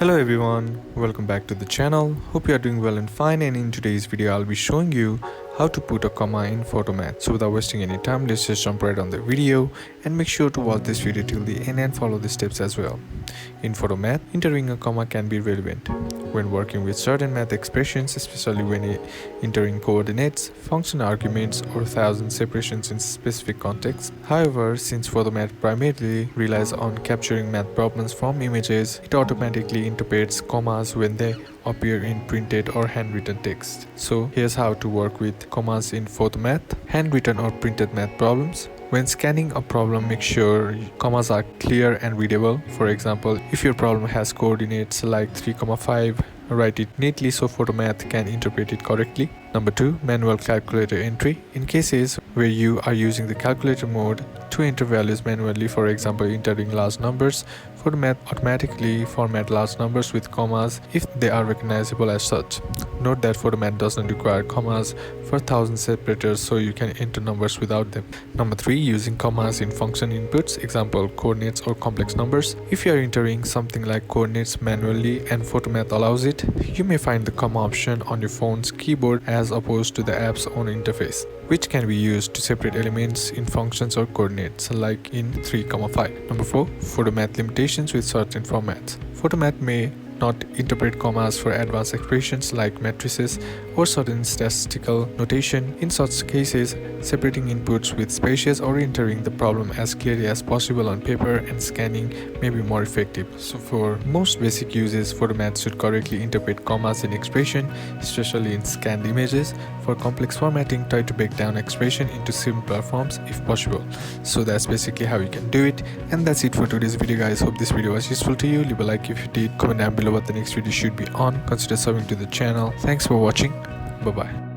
Hello everyone, welcome back to the channel. Hope you are doing well and fine, and in today's video I'll be showing you how to put a comma in Photomath. So without wasting any time, let's just jump right on the video and make sure to watch this video till the end and follow the steps as well. In Photomath, entering a comma can be relevant when working with certain math expressions, especially when entering coordinates, function arguments, or thousand separations in specific contexts. However, since Photomath primarily relies on capturing math problems from images, it automatically interprets commas when they appear in printed or handwritten text. So here's how to work with commas in Photomath. Handwritten or printed math problems. When scanning a problem, make sure commas are clear and readable. For example, if your problem has coordinates like 3, 5, write it neatly so Photomath can interpret it correctly. Number 2, manual calculator entry. In cases where you are using the calculator mode to enter values manually, for example entering large numbers, Photomath automatically format large numbers with commas if they are recognizable as such. Note that Photomath doesn't require commas for 1000 separators, so you can enter numbers without them. Number 3, using commas in function inputs, example coordinates or complex numbers. If you are entering something like coordinates manually and Photomath allows it, you may find the comma option on your phone's keyboard as opposed to the app's own interface, which can be used to separate elements in functions or coordinates like in 3, 5. Number 4, Photomath limitations with certain formats. Photomath may not interpret commas for advanced expressions like matrices or certain statistical notation. In such cases, separating inputs with spaces or entering the problem as clearly as possible on paper and scanning may be more effective. So for most basic uses, Photomath should correctly interpret commas in expression, especially in scanned images. For complex formatting, try to break down expression into simpler forms if possible. So that's basically how you can do it. And that's it for today's video, guys. Hope this video was useful to you. Leave a like if you did, comment down below what the next video should be on. Consider subbing to the channel. Thanks for watching. Bye bye.